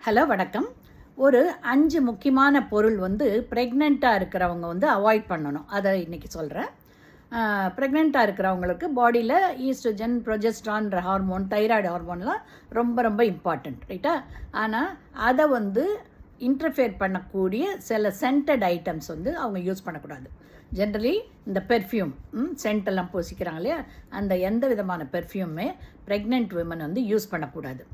Hello வணக்கம். ஒரு 5 முக்கியமான பொருள் ப்ரெக்னெண்ட்டாக இருக்கிறவங்க அவாய்ட் பண்ணணும். அதை இன்றைக்கி சொல்கிறேன். ப்ரெக்னெண்ட்டாக இருக்கிறவங்களுக்கு பாடியில் ஈஸ்ட்ரோஜன், ப்ரொஜெஸ்ட்ரான்ற ஹார்மோன், தைராய்டு ஹார்மோன்லாம் ரொம்ப ரொம்ப இம்பார்ட்டண்ட், ரைட்டா? ஆனால் அதை இன்டர்ஃபியர் பண்ணக்கூடிய சில சென்டட் ஐட்டம்ஸ் அவங்க யூஸ் பண்ணக்கூடாது. ஜென்ரலி இந்த பெர்ஃப்யூம், சென்டெல்லாம் பூசிக்கிறாங்க இல்லையா, அந்த எந்த விதமான பெர்ஃப்யூமே ப்ரெக்னென்ட் விமன் யூஸ் பண்ணக்கூடாது,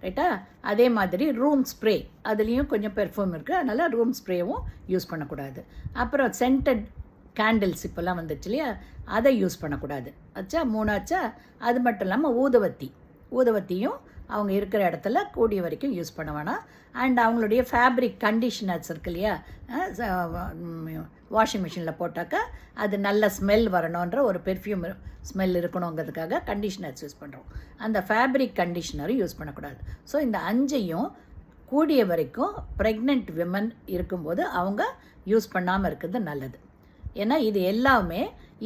ரைட்டா? அதே மாதிரி ரூம் ஸ்ப்ரே, அதுலேயும் கொஞ்சம் பெர்ஃப்யூம் இருக்குது, அதனால் ரூம் ஸ்ப்ரேவும் யூஸ் பண்ணக்கூடாது. அப்புறம் சென்டட் கேண்டில்ஸ் இப்போல்லாம் வந்துச்சு இல்லையா, அதை யூஸ் பண்ணக்கூடாது. ஆச்சா, மூணாச்சா? அது மட்டும் இல்லாமல் ஊதுவத்தியும் அவங்க இருக்கிற இடத்துல கூடிய வரைக்கும் யூஸ் பண்ண வேணாம். அண்ட் அவங்களுடைய ஃபேப்ரிக் கண்டிஷனர்ஸ் இருக்கு இல்லையா, வாஷிங் மிஷினில் போட்டாக்கா அது நல்ல ஸ்மெல் வரணுன்ற ஒரு பெர்ஃப்யூம் ஸ்மெல் இருக்கணுங்கிறதுக்காக கண்டிஷனர்ஸ் யூஸ் பண்ணுறோம். அந்த ஃபேப்ரிக் கண்டிஷனரும் யூஸ் பண்ணக்கூடாது. ஸோ இந்த 5ஐயும் கூடிய வரைக்கும் ப்ரெக்னென்ட் விமன் இருக்கும்போது அவங்க யூஸ் பண்ணாமல் இருக்கிறது நல்லது. ஏன்னா இது எல்லாமே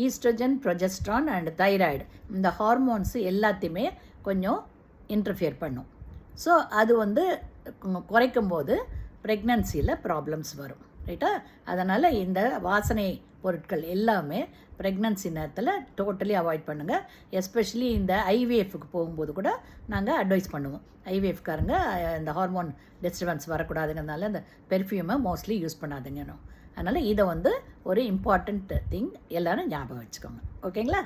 ஈஸ்ட்ரோஜன், ப்ரொஜெஸ்ட்ரான் அண்ட் தைராய்டு, இந்த ஹார்மோன்ஸ் எல்லாத்தையுமே கொஞ்சம் இன்டர்ஃபியர் பண்ணும். ஸோ அது குறைக்கும்போது ப்ரெக்னன்சியில் ப்ராப்ளம்ஸ் வரும், ரைட்டா? அதனால் இந்த வாசனை பொருட்கள் எல்லாமே ப்ரெக்னன்சி நேரத்தில் டோட்டலி அவாய்ட் பண்ணுங்கள். எஸ்பெஷலி இந்த ஐவிஎஃப்க்கு போகும்போது கூட நாங்கள் அட்வைஸ் பண்ணுவோம். ஐவிஎஃப்காரங்க இந்த ஹார்மோன் டிஸ்டர்பன்ஸ் வரக்கூடாதுங்கிறதுனால இந்த பெர்ஃப்யூமை மோஸ்ட்லி யூஸ் பண்ணாதுங்கன்னு. அதனால் இதை ஒரு இம்பார்ட்டண்ட் திங் எல்லோரும் ஞாபகம் வச்சுக்கோங்க. ஓகேங்களா?